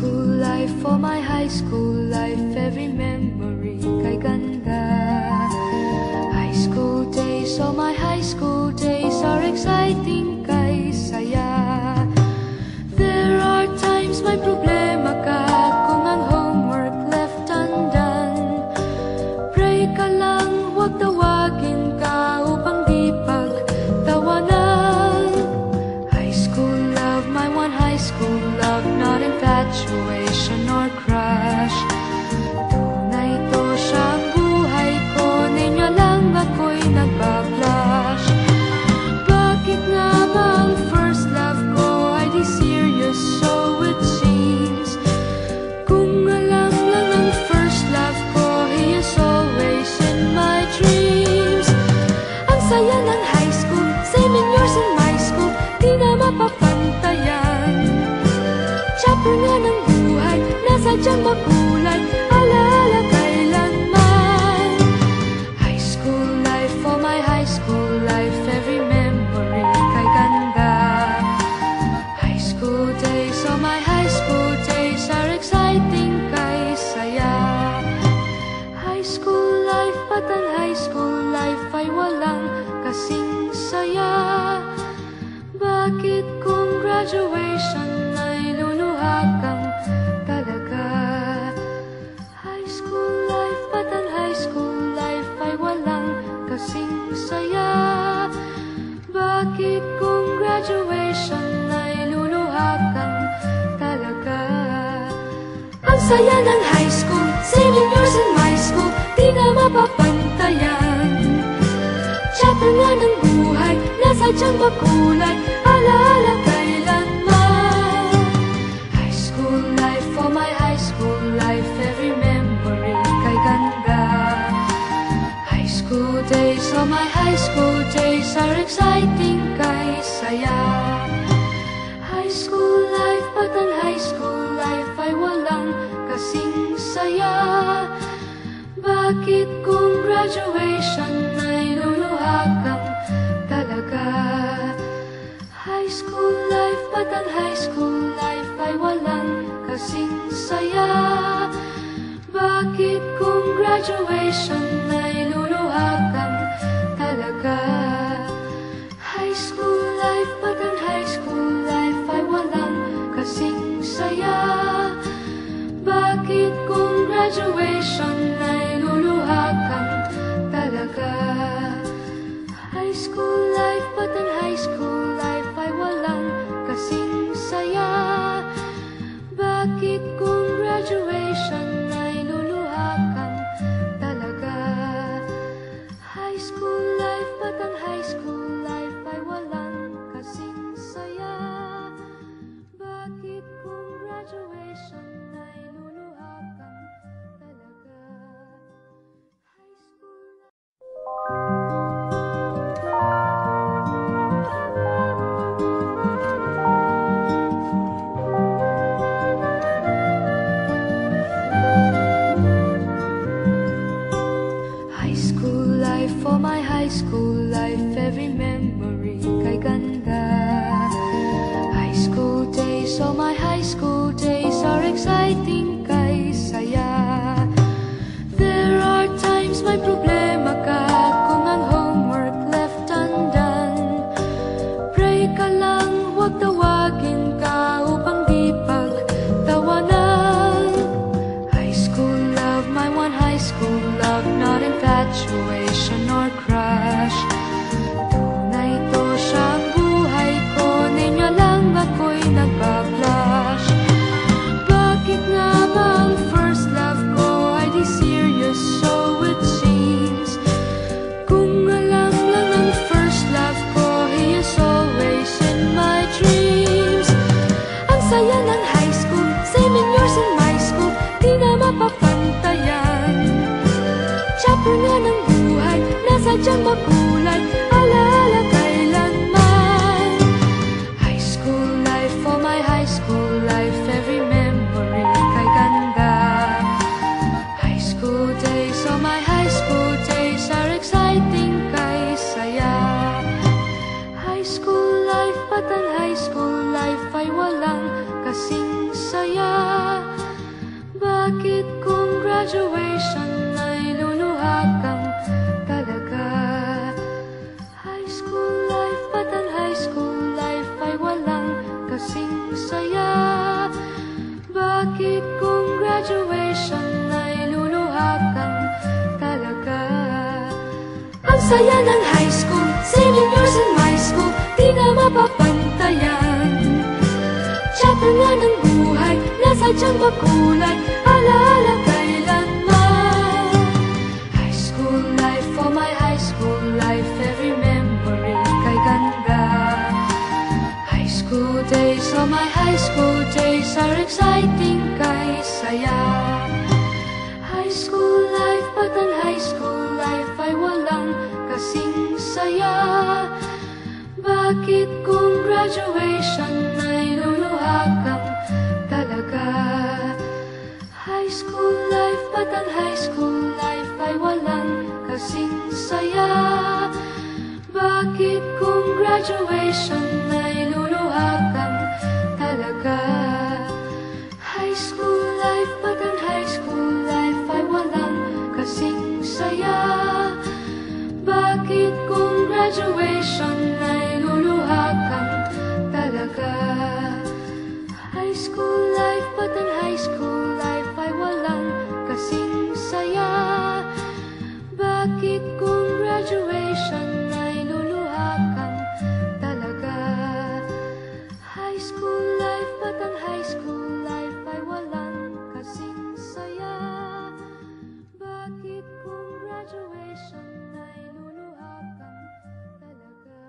school life, for my high school life, every memory kay ganda. High school days, oh my high school days are exciting kay saya. There are times may problema ka kung ang homework left undone. Pray ka lang, huwag tawagin ka upang di pagtawanan. High school love, my one high school love, not infatuation or crush. Tunay to siyang buhay ko, ninyo lang ako'y nagbablush. Bakit nga ba ang first love ko ay di serious, so it seems? Kung alam lang ang first love ko, he is always in my dreams. Ang saya ng high school, 7 years in my school, di na mapapantayan. Chapter nga ng buhay, nasadyang makulay, alaala kailanman. High school life, for my high school life, every memory kay ganda. High school days, oh my high school days are exciting kay saya. High school life, but ang high school life ay walang kasing saya. Bakit kung graduation ay luluha kang talaga? High school life, but ang high school life ay walang kasing saya. Bakit kung graduation ay luluha kang talaga? Ang saya ng high school, 7 years in my school, di na mapapantayan. Chapter nga ng buhay, nasadyang makulay, alaala kailanman. High school life, for my high school life, every memory kay ganda. High school days, oh my high school days are exciting kay saya. High school life, but ang high school life ay walang kasing saya. Bakit kung graduation ay luluha kang talaga? High school life, but ang high school life ay walang kasing saya. Bakit kung graduation ay luluha kang talaga? High school life, but ang high school life ay walang kasing saya. Bakit kung graduation ay luluha kang talaga? High school life, but ang high school life ay walang kasing saya. Bakit kung graduation ay luluha kang talaga? High school life, but ang high school life ay walang kasing saya. Bakit kung graduation ay luluha kang talaga? High school High school life, for my high school life, every memory kay ganda. High school days, oh my high school days are exciting kay saya. There are times may problema ka kung ang homework left undone. Pray ka lang, huwag tawagin ka upang di pagtawanan. High school love, my one high school love, not infatuation or crush. Tunay to siyang buhay ko, ninyo lang ako'y nagbablush. Bakit nga ba Bakit kung graduation ay luluha kang talaga? High school life, ba't ang high school life ay walang kasing saya? Bakit kung graduation ay luluha kang talaga? Ang saya ng high school, 7 years in my school, di na mapapantayan. Chapter nga ng buhay, nasadyang makulay, alaala kailanman. High school life, for my high school life, every memory kay ganda. High school days, oh my high school days are exciting kay saya. High school life, ba't ang high school life ay walang kasing saya? Bakit kung graduation ay luluha kang talaga? High school life, ba't ang high school life ay walang kasing saya? Bakit kung graduation ay luluha kang talaga? High school life, ba't ang high school life ay walang kasing saya? Bakit kung graduation ay luluha kang talaga? High school life, ba't ang high school life ay walang kasing saya? Bakit kung graduation ay luluha kang talaga? High school life, ba't ang high school life ay walang kasing saya? Bakit kung graduation ay luluha kang talaga?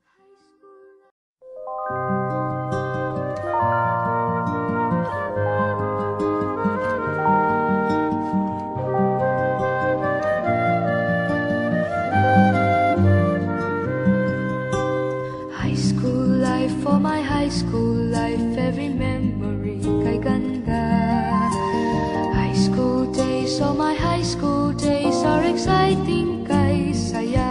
High school High school life, for my high school life, every memory kay ganda. High school days, oh my high school days are exciting kay saya.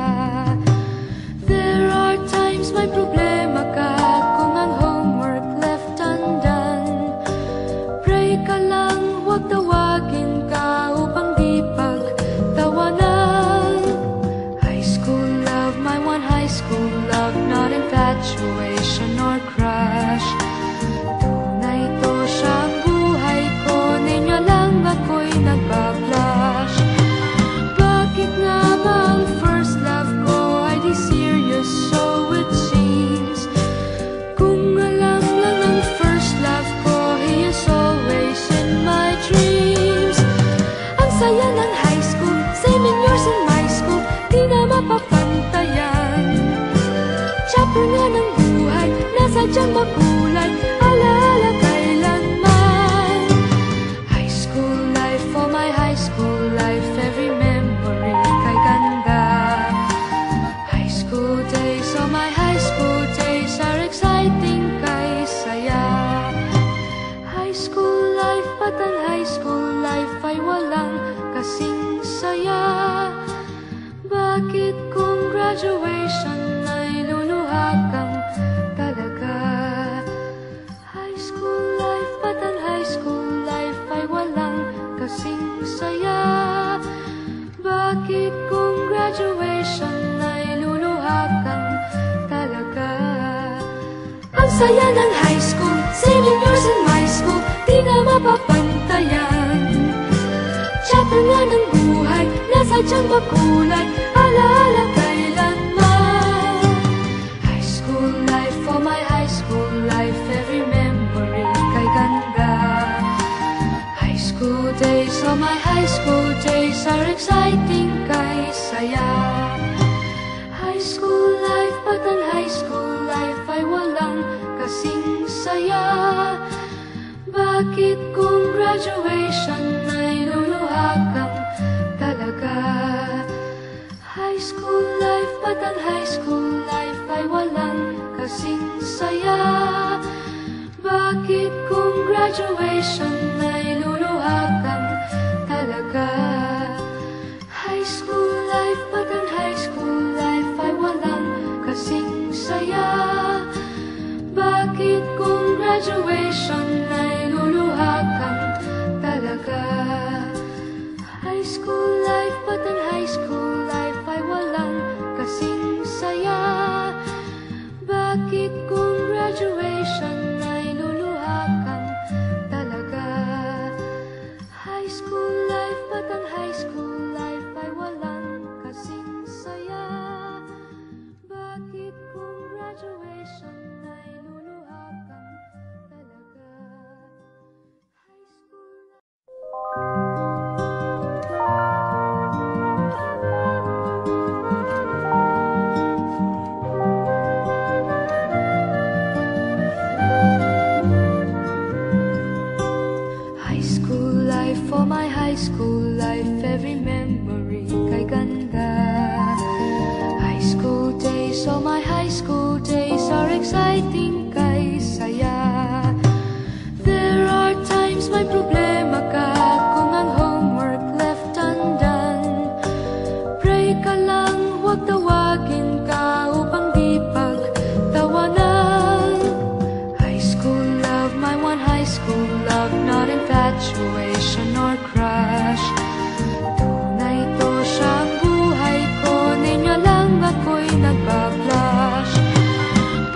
There are times may problema ka kung ang homework left undone. Pray ka lang, huwag tawagin ka upang di pagtawanan. High school love, my one high school love, not infatuation or crush. Tunay to siyang buhay ko, ninyo lang ako'y nagbablush. Bakit nga ba ang first love ko ay di serious, so it seems? Kung alam lang ang first love ko, he is always in my dreams. Ang saya ng high school, 7 years in my school, di na mapapantayan. Chapter nga ng buhay, nasadyang makulay, alaala kailanman. High school life, for my high school life, every memory kay ganda. High school days, oh my high school days are exciting kay saya. High school life, ba't ang high school life ay walang kasing saya? Bakit kung graduation ay luluha kang talaga? High school life, ba't ang high school life ay walang kasing saya? Bakit kung graduation ay luluha kang talaga? Ang saya ng high school, 7 years in my school, di na mapapantayan. Chapter nga ng buhay, nasadyang makulay, alaala kailanman. High school life, for my high school life, every memory kay ganda. High school days, oh my high school days are exciting kay saya. High school life, ba't ang high school life ay walang kasing saya? Bakit kung graduation ay luluha kang talaga? High school life, ba't ang high school life ay walang kasing saya? Bakit kung graduation ay luluha kang talaga? High school life, ba't ang high school life ay walang kasing saya? Bakit kung graduation ay luluha kang for my high school life, every memory kay ganda. High school days, oh my high school days are exciting kay saya. There are times may problema ka kung ang homework left undone. Pray ka lang, huwag tawagin ka upang di pagtawanan. High school love, my one high school love, not infatuation or crush. Tunay to siyang buhay ko, ninyo lang ako'y nagbablush.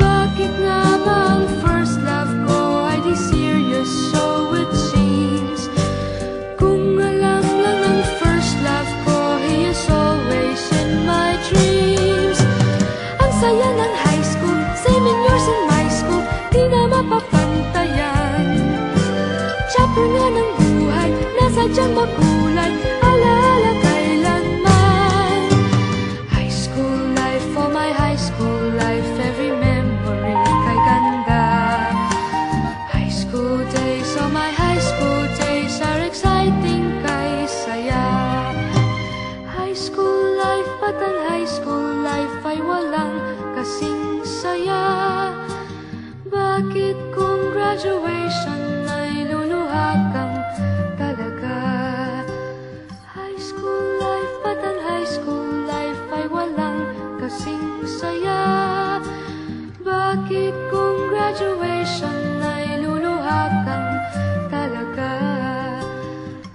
Bakit nga ba ang first love ko ay di serious, so it seems? Kung alam lang ang first love ko, he is always in my dreams. Ang saya ng high school, same in yours in my school, di na mapapantayan. Chapter nga ng buhay, nasadyang makulay, alaala kailanman. High school life, oh my high school life, every memory kay ganda. High school days, oh my high school days are exciting kay saya. High school life, ba't ang high school life ay walang kasing saya? Bakit kung graduation ay luluha kang talaga? High school life, ba't ang high school life ay walang kasing saya? Bakit kung graduation ay luluha kang talaga?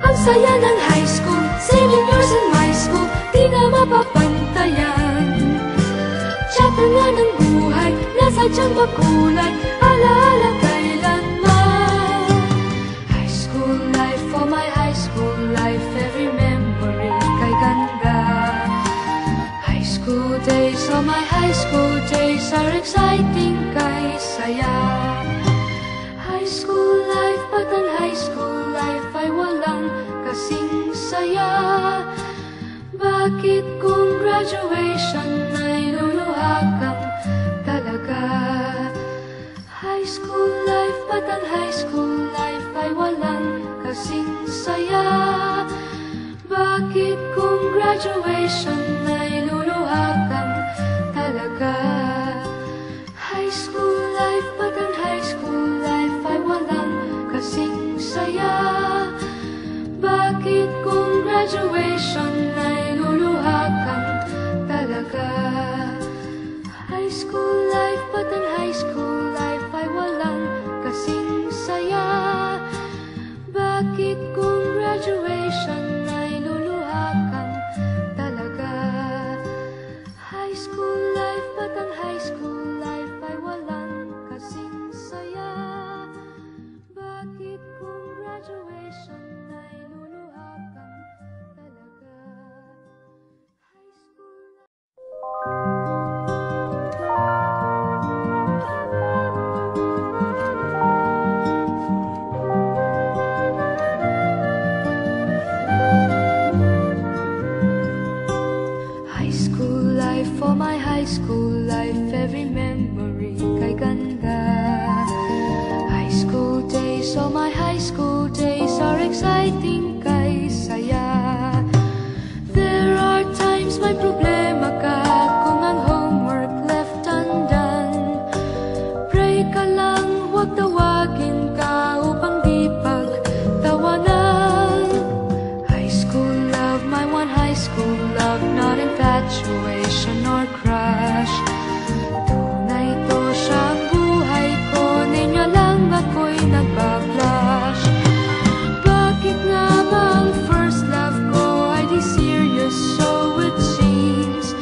Ang saya ng high school, same in yours in my school, di na mapapantayan. Chapter nga ng buhay, nasadyang makulay, alaala kailanman. High school life, oh my high school life, every memory kay ganda. High school days, oh my high school days are exciting kay saya. High school life, ba't ang high school life ay walang kasing saya? Bakit kung graduation ay luluha kang talaga? High school life, ba't ang high school life ay walang kasing saya? Bakit kung graduation ay luluha kang talaga? High school life, ba't ang high school life ay walang kasing saya? Bakit kung graduation ay luluha kang talaga? High school life, ba't ang high school life ay walang kasing saya? Bakit kung graduation ay luluha kang talaga? High school life, ba't ang high school life ay walang kasing saya? Bakit kung graduation ay luluha kang talaga? High school High school life, oh my high school life, every memory kay ganda. High school days, oh my high school days are exciting kay saya. There are times may problema ka kung ang homework left undone. Pray ka lang, huwag tawagin ka upang di pagtawanan. High school love, my one high school love, not infatuation or crush. Tunay to siyang buhay ko, ninyo lang ako'y nagbablush. Bakit nga ba ang first love ko ay di serious, so it seems?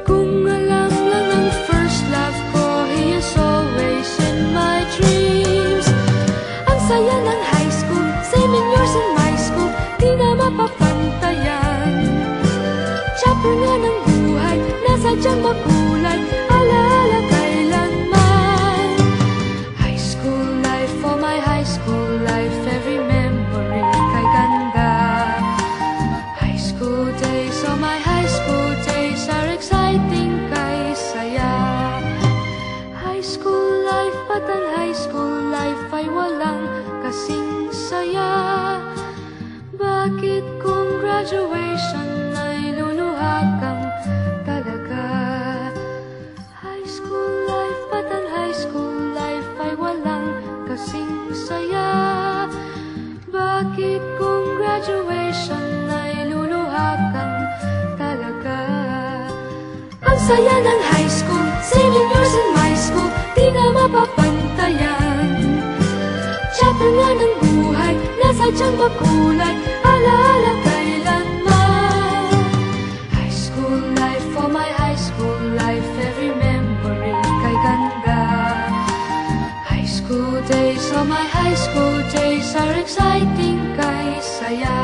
Kung alam lang ang first love ko, he is always in my dreams. Ang saya ng high school, same in yours in my school, di na mapapantayan. Chapter nga ng buhay, nasadyang makulay, alaala kailanman. High school life, oh my high school life, every memory kay ganda. High school days, oh my high school days are exciting kay saya. High school life, ba't ang high school life ay walang kasing saya? Bakit kung graduation ay luluha kang talaga? High school life, ba't ang high school life ay walang kasing saya? Bakit kung graduation ay luluha kang talaga? Ang saya ng high school, 7 years in my school, di na mapapantayan. Chapter nga ng buhay, nasadyang makulay, alaala kailanman. High school life, for my high school life, every memory kay ganda. High school days, oh my high school days are exciting kay saya.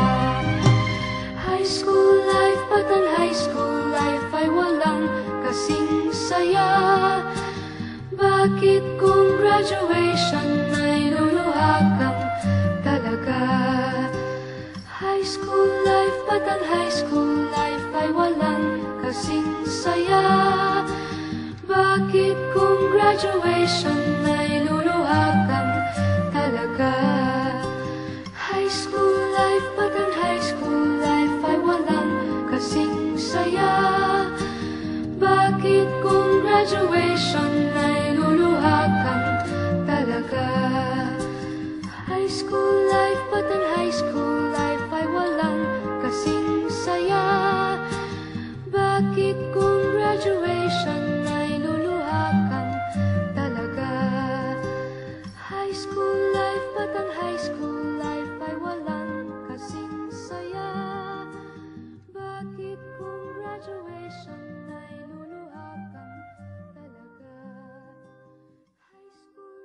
High school life, ba't ang high school life ay walang kasing saya? Bakit kung graduation ay luluha kang talaga? High school life, ba't ang high school life ay walang kasing saya? Bakit kung graduation ay luluha kang talaga? High school life, ba't ang high school life ay walang kasing saya? Bakit kung graduation ay luluha kang talaga? High school life, ba't ang high school life ay walang kasing saya? Bakit kung graduation ay luluha kang talaga? High school life, ba't ang high school life ay walang kasing saya? Bakit kung graduation ay luluha kang talaga? High school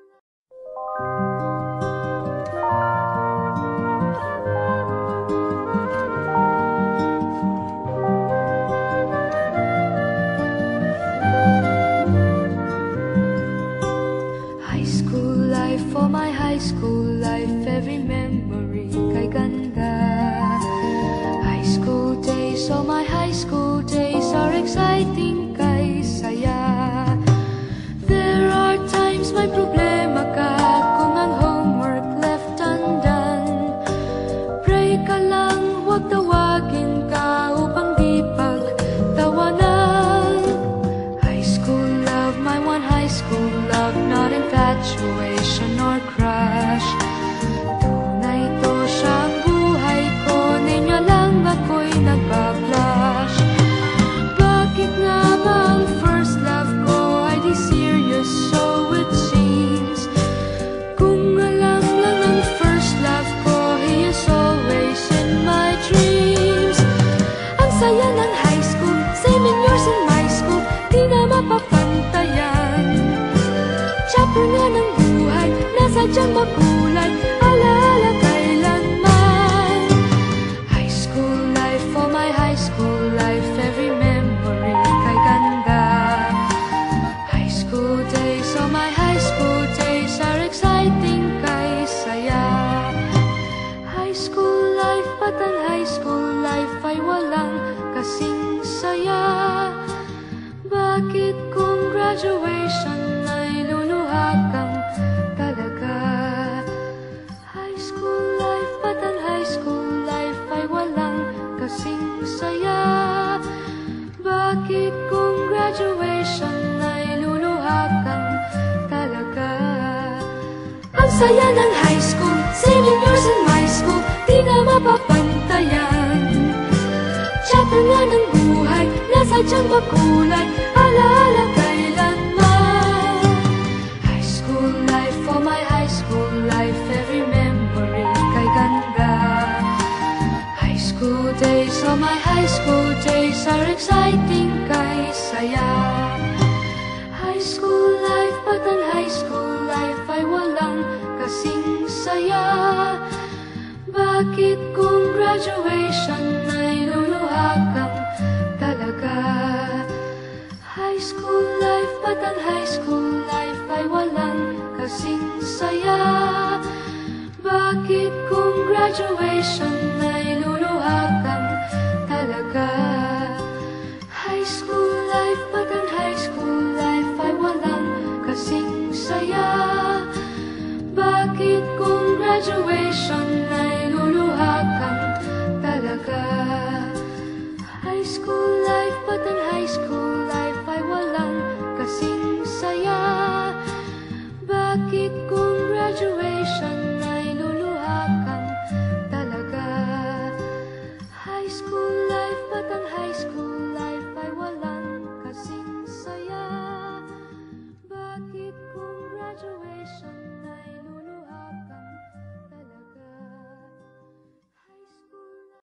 High school life, for my high school life, every memory kay ganda. High school days, oh my high school days are exciting kay saya. There are times may problema ka kung ang homework left undone. Pray ka lang, huwag tawagin ka upang di pagtawanan. High school love, my one high school love, not infatuation or crush. Tunay to siyang buhay ko, ninyo lang ako'y nagbablush. Bakit nga ba ang first love ko ay di serious, so it seems? Kung alam lang ang first love ko, he is always in my dreams. Ang saya ng high school, 7 years in my school, di na mapapantayan. Chapter nga ng buhay, nasadyang makulay, alaala kailanman. High school life, for my high school life, every memory kay ganda. High school days, oh my high school days are exciting kay saya. High school life, ba't ang high school life ay walang kasing saya? Bakit kung graduation ay luluha kang talaga? High school life, ba't ang high school life ay walang kasing saya? Bakit kung graduation ay luluha kang talaga? Ang saya ng high school, 7 years in my school, di na mapapantayan. Chapter nga ng buhay, nasadyang makulay, alaala kailanman. High school life, for my high school life, every memory kay ganda. High school days, oh my high school days are exciting kay saya. High school life, ba't ang high school life ay walang kasing saya? Bakit kung graduation ay luluha kang talaga? High school life, ba't ang high school life ay walang kasing saya? Bakit kung graduation ay luluha kang talaga? High school life, ba't ang high school life ay walang kasing saya? Bakit kung graduation ay luluha kang school life, but ang high school life ay walang kasing saya. Bakit kung graduation ay luluha kang talaga? High school life, but ang high school life ay walang kasing saya. Bakit kung graduation ay luluha kang talaga? High school life.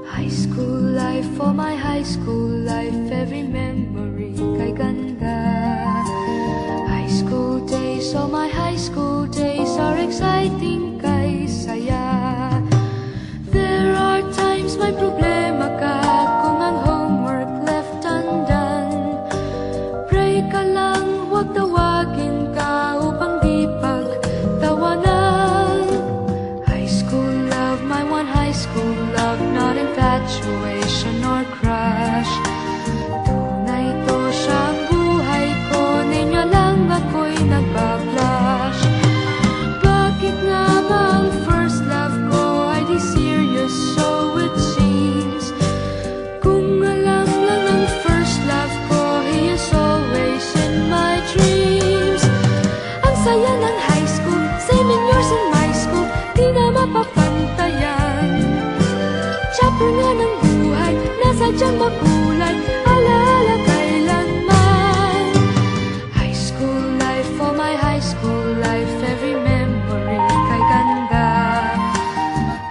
High school life, for my high school life, every memory kay ganda. High school days, oh my high school days are exciting kay saya. There are times may problema ka kung ang homework left undone. Pray ka lang, huwag tawagin ka upang di pagtawanan. High school love, my one high school love, not infatuation or crush. Tunay to siyang buhay ko, ninyo lang ako'y nagbablush. Bakit nga ba ang first love ko ay di serious, so it seems? Kung alam lang ang first love ko, he is always in my dreams. Ang saya ng high school, 7 years in my school, di na mapapantayan. Chapter nga ng buhay, nasadyang makulay, alaala kailanman. High school life, for my high school life, every memory kay ganda.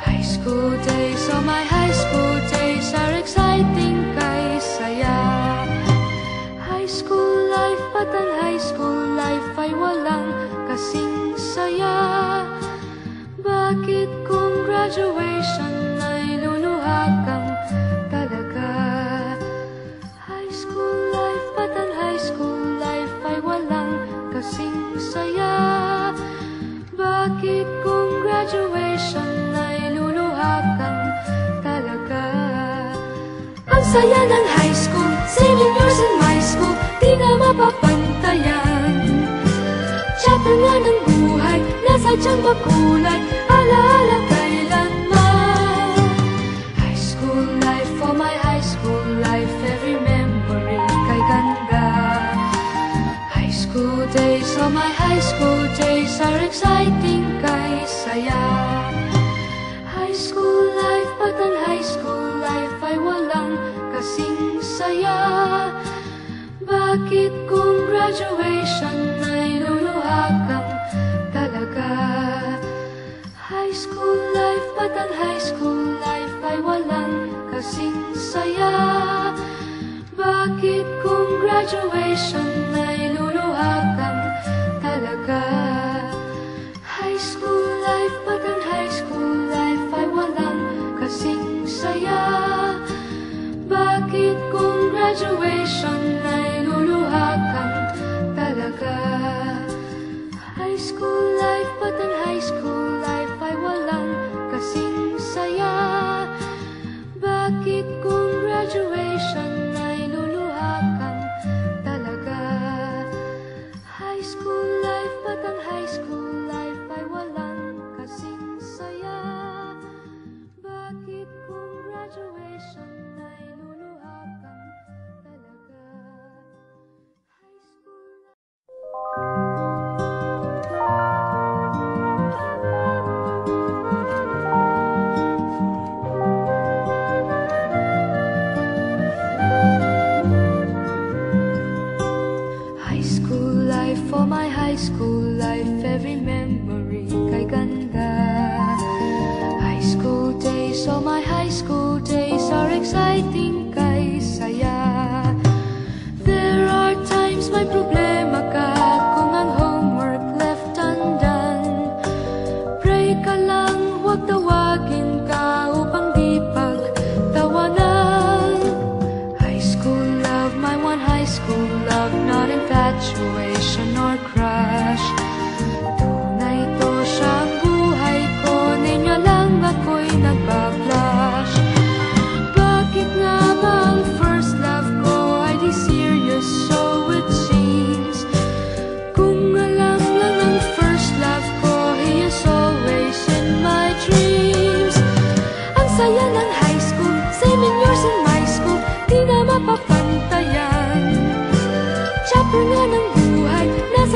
High school days, oh my high school days are exciting kay saya. High school life, but ang high school life ay walang kasing saya. Bakit kung graduation ay luluha kang talaga? High school life, but ang high school life ay walang kasing saya. Bakit kung graduation ay luluha kang talaga? Ang saya ng high school, 7 years in my school, di na mapapantayan. Chapter nga ng buhay, nasadyang makulay, alaala kailanman. High school life, for my high school life, every memory kay ganda. High school days, oh my high school days are exciting kay saya. High school life, but ang high school life ay walang kasing saya. Bakit kung graduation ay luluha kang talaga? High school life, but ang high school life ay walang kasing saya. Bakit kung graduation ay luluha kang talaga? High school life, but ang high school life ay walang kasing saya. Bakit kung graduation ay luluha kang talaga? High school life, but ang high school life ay walang kasing saya. Bakit kung graduation ay luluha kang talaga? High school life, but ang high school life ay walang kasing saya. Bakit kung graduation ay luluha kang talaga?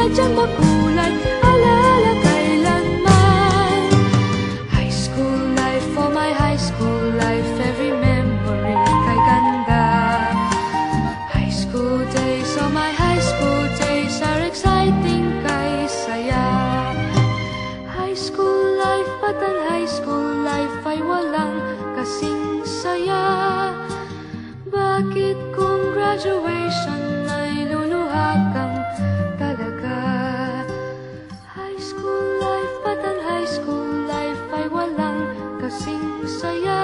sadyang makulay, alaala kailanman. High school life, oh my high school life, every memory kay ganda. High school days, oh my high school days are exciting kay saya. High school life, ba't ang high school life ay walang kasing saya? Bakit kung graduation ay luluha kang talaga? High school life, ba't ang high school life ay walang kasing saya?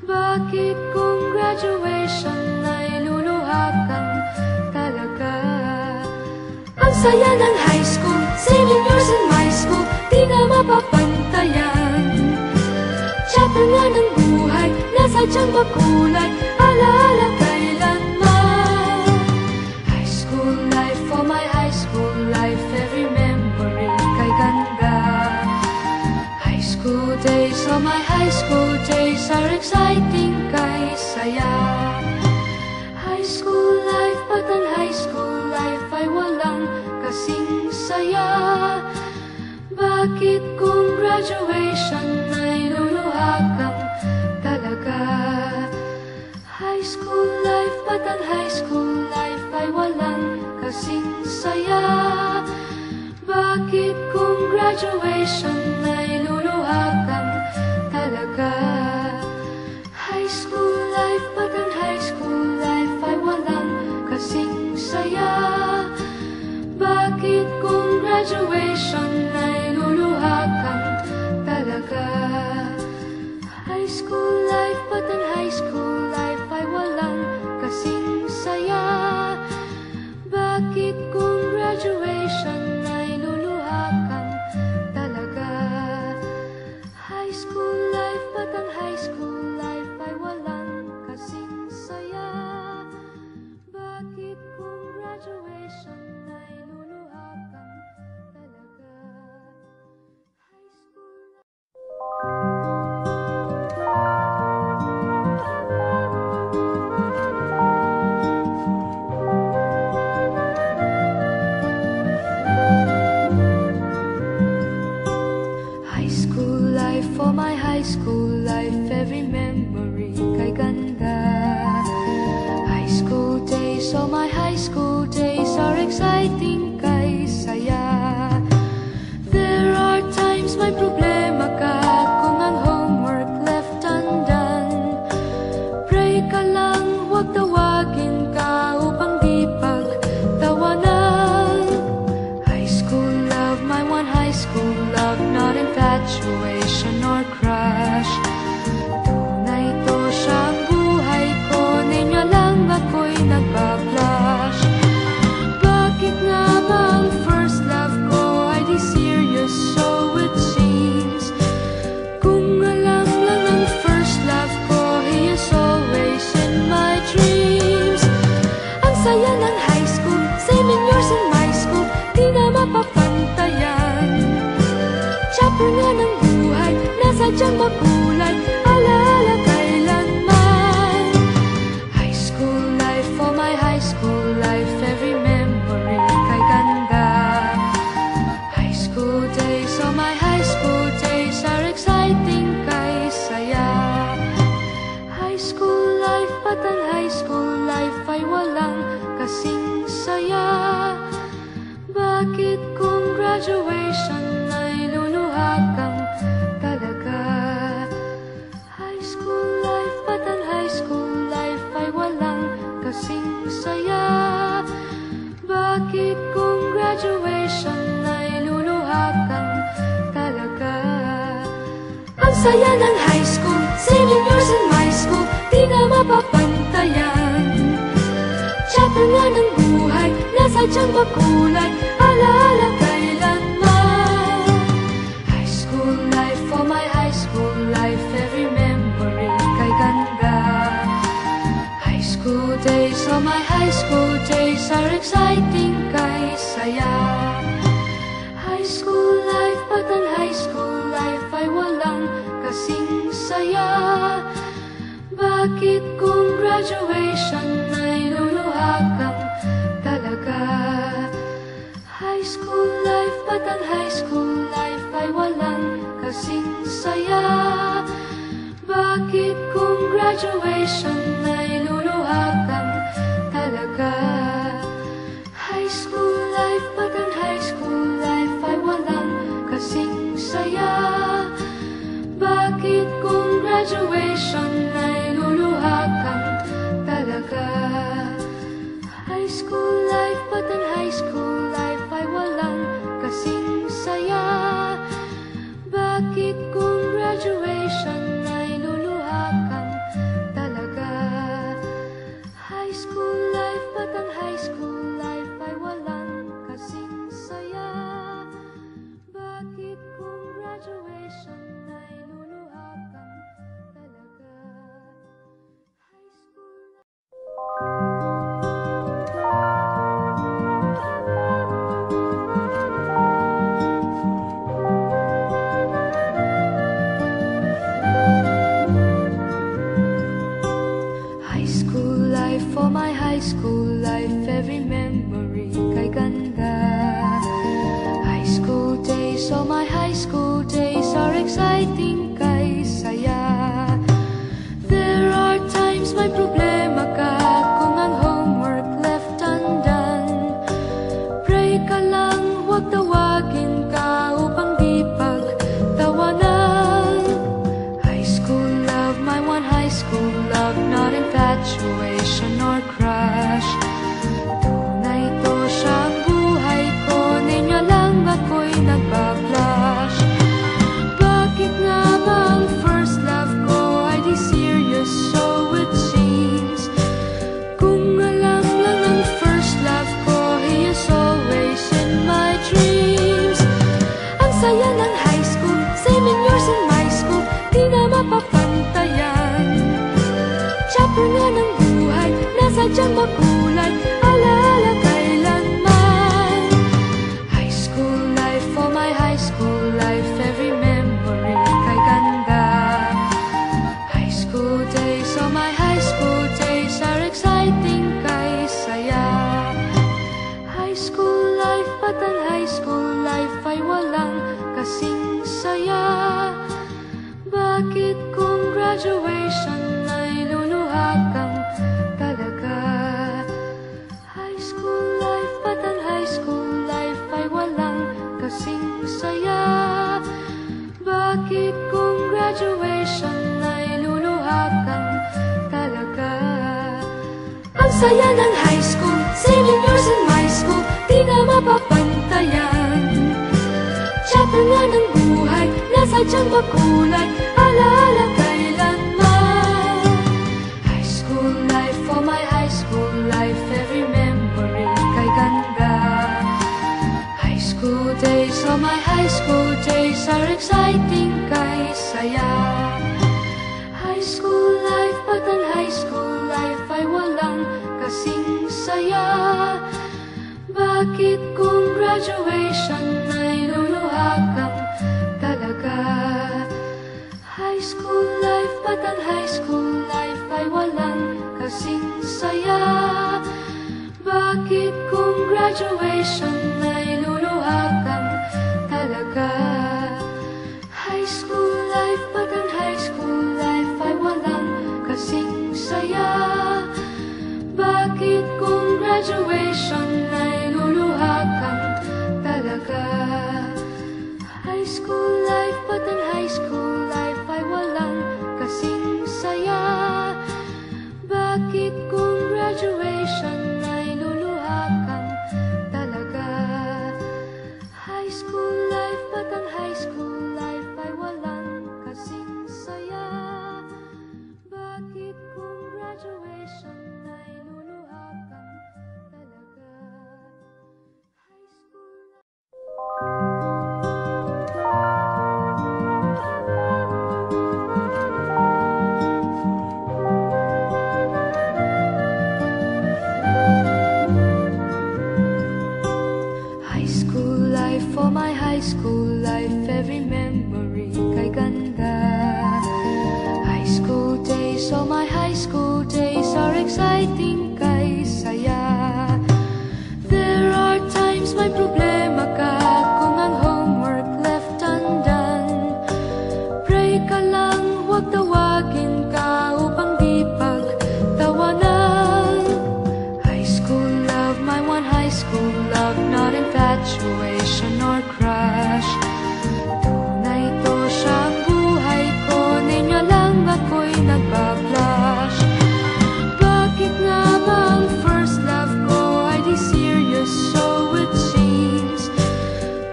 Bakit kung graduation ay luluha kang talaga? Ang saya ng high school, 7 years in my school, di na mapapantayan. Chapter nga ng buhay, nasadyang makulay, alaala kailanman. High school life, oh my high school life, every memory kay ganda. High school days, oh my high school days are exciting kay saya. High school life, ba't ang high school life ay walang kasing saya? Bakit kung graduation ay luluha kang talaga? High school life, ba't ang high school life ay walang kasing saya? Bakit kung graduation ay luluha kang talaga? High school life, ba't ang high school life ay walang kasing saya? Bakit kung graduation ay luluha kang talaga? High school life, ba't ang high school life ay walang kasing saya? Bakit kung graduation ay luluha kang talaga? High school life, ba't ang high school life ay walang kasing saya? Bakit kung graduation ay luluha kang talaga? High school. High school life, oh my high school life, every memory kay ganda. High school days, oh my high school days are exciting kay saya. There are times may problema ka kung ang homework left undone. Pray ka lang, huwag tawagin ka upang di pagtawanan. High school love, my one high school love, not infatuation or crush. Tunay to siyang buhay ko, ninyo lang ako'y nagbablush. Bakit nga ba ang first love ko ay di serious, so it seems? Kung alam lang ang first love ko, he is always in my dreams. Ang saya ng high school, 7 years in my school, di na mapapantayan. Chapter nga ng buhay, nasadyang makulay, alaala kailanman. High school life, oh my high school life, every memory kay ganda. High school days, oh my high school days are exciting kay saya. High school life, ba't ang high school life ay walang kasing saya? Bakit kung graduation ay luluha kang talaga? High school life, ba't ang high school life ay walang kasing saya? Bakit kung graduation ay luluha kang talaga? Ang saya ng high school, 7 years in my school, di na mapapantayan. Chapter nga ng buhay, nasadyang makulay, alaala kailanman. High school life, oh my high school life, every memory kay ganda. High school days, oh my high school days are exciting kay saya. High school life, ba't ang high school life ay walang kasing saya? Bakit kung graduation ay luluha kang talaga? ba't ang high school life ay walang kasing saya? Bakit kung graduation ay luluha kang talaga? High school life, ba't ang high school life ay walang kasing saya? Bakit kung graduation ay luluha kang talaga? High school life, ba't ang high school life ay walang kasing saya? Bakit kung graduation ay luluha kang talaga? High school life, ba't ang high school life ay walang kasing saya? Bakit kung graduation ay luluha kang talaga? High school High school life, for my high school life, every memory kay ganda. High school days, oh my high school days are exciting kay saya. There are times may problema ka kung ang homework left undone. Pray ka lang, huwag tawagin ka upang di pagtawanan. High school love, my one high school love, not infatuation or crush. Tunay to siyang buhay ko, ninyo lang ako'y nagbablush. Bakit nga ba ang first love ko ay di serious, so it seems? Kung alam lang ang first love ko, he is always in my dreams. Ang saya ng high school, 7 years in my school, di na mapapantayan. Chapter nga ng buhay, nasadyang makulay, alaala kailanman. High school life, for my high school life, every memory kay ganda. High school days, oh my high school days are exciting kay saya. High school life, ba't ang high school life ay walang kasing saya? Bakit kung graduation ay luluha kang talaga? High school life, ba't ang high school life ay walang kasing saya? Bakit kung graduation ay luluha kang talaga? Ang saya ng high school, 7 years in my school, di na mapapantayan. Chapter nga ng buhay, nasadyang makulay, alaala kailanman. High school life, for my high school life, every memory kay ganda. High school days, oh my high school days are exciting kay saya. High school life, ba't ang high school life ay walang kasing saya? Bakit kung graduation ay luluha kang talaga? High school life, ba't ang high school life ay walang kasing saya? Bakit kung graduation ay luluha kang talaga? High school life, ba't ang high school life ay walang kasing saya? Bakit kung graduation ay luluha kang talaga? High school life, ba't ang high school life ay walang kasing saya? Bakit kung graduation ay luluha kang talaga? High school life, ba't ang huwag tawagin ka upang di pagtawanan. High school love, my one high school love, not infatuation or crush. Tunay to siyang buhay ko, ninyo lang ako'y nagbablush. Bakit nga ba ang first love ko ay di serious, so it seems?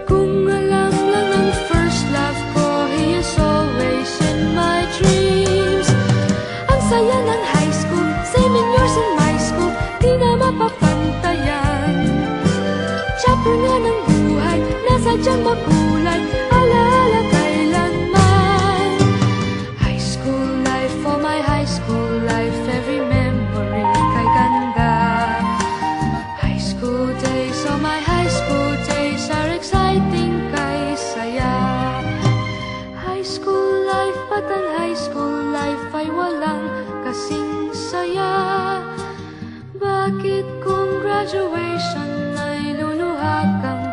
Kung alam lang ang first love ko, he is always in my dreams. Ang saya ng high school, 7 years in my school, di na mapapantayan. Chapter nga ng buhay, nasadyang makulay, alaala kailanman. High school life, oh my high school life, every memory kay ganda. High school days, oh my high school days, are exciting kay saya. High school life, ba't ang high school life ay walang kasing saya? Bakit kung graduation ay luluha kang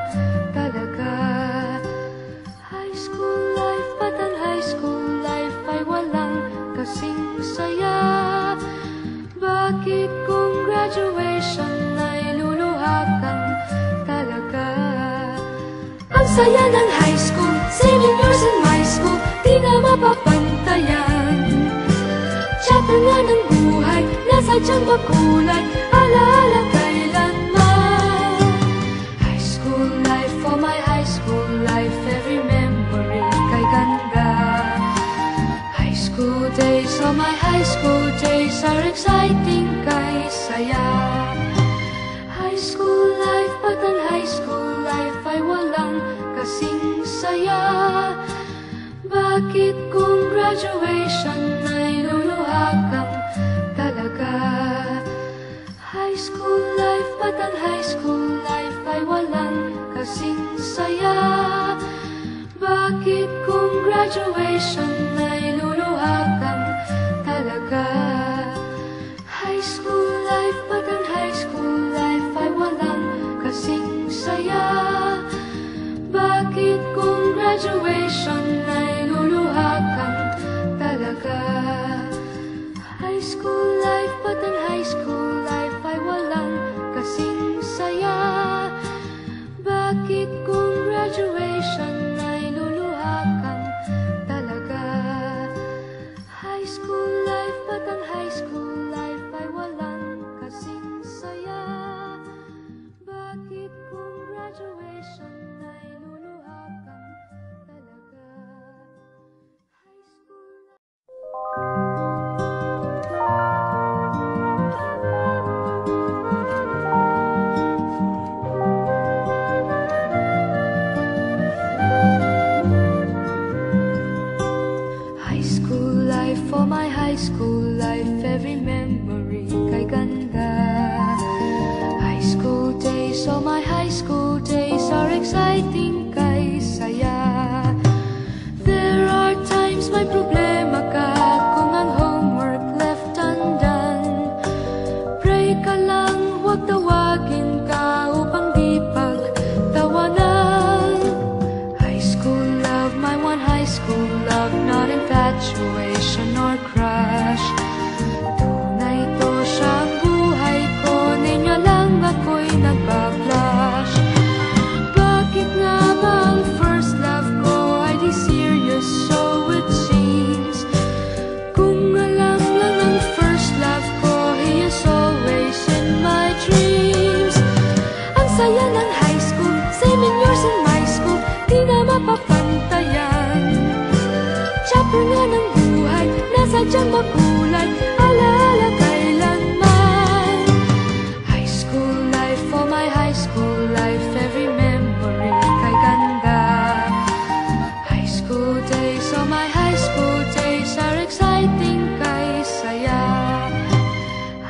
talaga? High school life, ba't ang high school life ay walang kasing saya? Bakit kung graduation ay luluha kang talaga? Ang saya ng high school, 7 years in my school, di na mapapantayan. Chapter nga ng buhay, nasadyang makulay, alaala kailanman. High school life, oh my high school life, every memory kay ganda. High school days, oh my high school days, are exciting kay saya. High school life, ba't ang high school life ay walang kasing saya? Bakit kung graduation ay luluha kang talaga? High school life, ba't ang high school life ay walang kasing saya? Bakit kung graduation ay luluha kang talaga? High school life, ba't ang high school life ay walang kasing saya? Bakit kung graduation ay luluha kang talaga? High school life, ba't ang high school life ay walang kasing saya? Bakit kung graduation ay luluha kang talaga? High school life, ba't ang high school life ay walang kasing saya? Bakit kung graduation ay luluha kang talaga? High school High school life, oh my high school life, every memory kay ganda. High school days, oh my high school days, are exciting kay saya. There are times may problema ka kung ang homework left undone. Pray ka lang, huwag tawagin ka upang di pagtawanan. High school love, my one high school love, not infatuation or crush. Tunay to siyang buhay ko, ninyo lang ako'y nagbablush. Bakit nga ba ang first love ko ay di serious, so it seems? Kung alam lang ang first love ko, he is always in my dreams. Ang saya ng high school, 7 years in my school, di na mapapantayan. Chapter nga ng buhay, nasadyang makulay, alaala kailanman. High school life, oh my high school life, every memory kay ganda. High school days, oh my high school days, are exciting kay saya.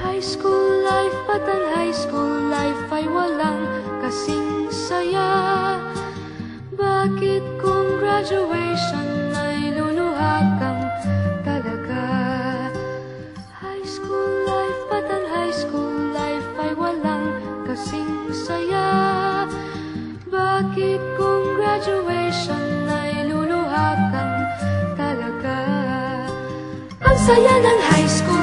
High school life, ba't ang high school life ay walang kasing saya? Bakit kung graduation ay luluha kang talaga? High school life, ba't ang high school life ay walang kasing saya? Bakit kung graduation ay luluha kang talaga? Saya ng high school